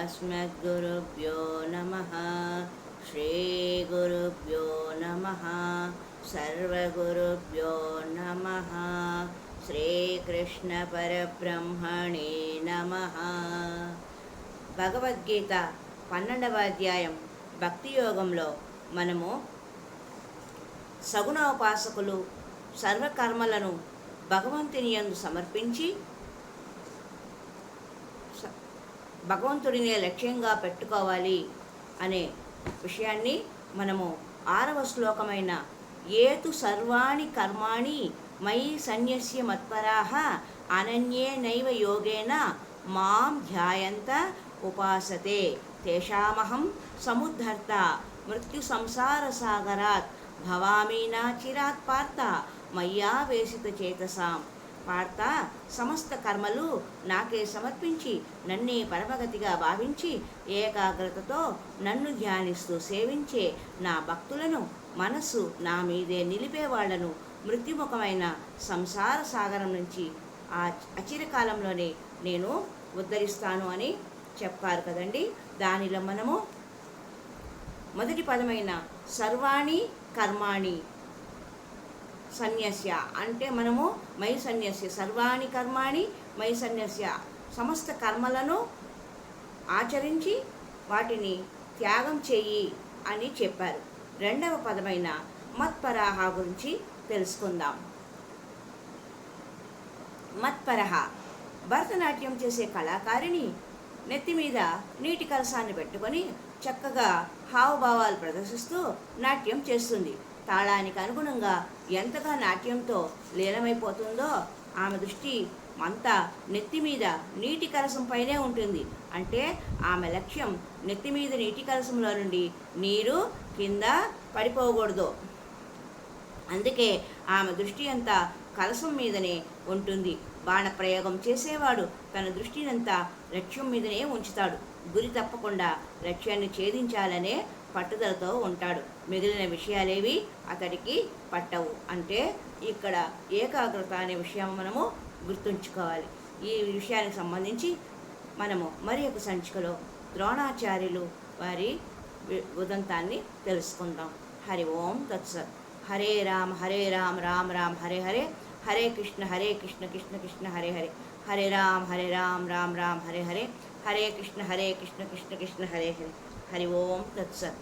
अस्मद्गुरुभ्यो नमः। श्रीगुरुभ्यो नमः। सर्वगुरुभ्यो नमः। శ్రీకృష్ణపరబ్రహ్మణే నమః. భగవద్గీత 12వ అధ్యాయం భక్తి యోగంలో మనము సగుణోపాసకులు సర్వకర్మలను భగవంతుని యందు సమర్పించి భగవంతుడినే లక్ష్యంగా పెట్టుకోవాలి అనే విషయాన్ని మనము 6వ శ్లోకమైన ఏతు సర్వాణి కర్మాణి మయి సన్యస్య మత్పరాః అనన్యేనైవ యోగేన మాం ధ్యాయంత ఉపాసతే తేషామహం సముద్ధర్త మృత్యు సంసార సాగరాత్ భవామి నా చిరాత్ పార్థ మయ్యా వేసిత చేతసాం. పార్థ, సమస్త కర్మలు నాకే సమర్పించి నన్నే పరమగతిగా భావించి ఏకాగ్రతతో నన్ను ధ్యానిస్తూ సేవించే నా భక్తులను, మనస్సు నా మీదే నిలిపేవాళ్లను మృత్యుముఖమైన సంసార సాగరం నుంచి ఆ అచిరకాలంలోనే నేను ఉద్ధరిస్తాను అని చెప్పారు కదండి. దానిలో మనము మొదటి పదమైన సర్వాణి కర్మాణి సన్యస్య అంటే మనము మై సన్యస్య, సర్వాణి కర్మాణి మై సన్యస్య, సమస్త కర్మలను ఆచరించి వాటిని త్యాగం చెయ్యి అని చెప్పారు. రెండవ పదమైన మత్పరాహ గురించి తెలుసుకుందాం. మత్పరహ భరతనాట్యం చేసే కళాకారిణి నెత్తి మీద నీటి కలసాన్ని పెట్టుకొని చక్కగా హావభావాలు ప్రదర్శిస్తూ నాట్యం చేస్తుంది. తాళానికి అనుగుణంగా ఎంతగా నాట్యంతో లీనమైపోతుందో ఆమె దృష్టి అంతా నెత్తి మీద నీటి కలసంపైనే ఉంటుంది. అంటే ఆమె లక్ష్యం నెత్తి మీద నీటి కలసంలో నుండి నీరు కింద పడిపోకూడదు. అందుకే ఆమె దృష్టి అంతా కలసం మీదనే ఉంటుంది. బాణప్రయోగం చేసేవాడు తన దృష్టినంతా లక్ష్యం మీదనే ఉంచుతాడు. గురి తప్పకుండా లక్ష్యాన్ని ఛేదించాలనే పట్టుదలతో ఉంటాడు. మిగిలిన విషయాలేవి అతడికి పట్టవు. అంటే ఇక్కడ ఏకాగ్రత అనే విషయం మనము గుర్తుంచుకోవాలి. ఈ విషయానికి సంబంధించి మనము మరి ఒక సంచికలో ద్రోణాచార్యులు వారి ఉదంతాన్ని తెలుసుకుందాం. హరి ఓం తత్సత్. హరే రామ రామ రామ హరే హరే, హరే కృష్ణ కృష్ణ కృష్ణ హరే హరే, హరే రామ రామ రామ హరే హరే, హరే కృష్ణ కృష్ణ కృష్ణ హరే హరే. హరి ఓం తత్సత్.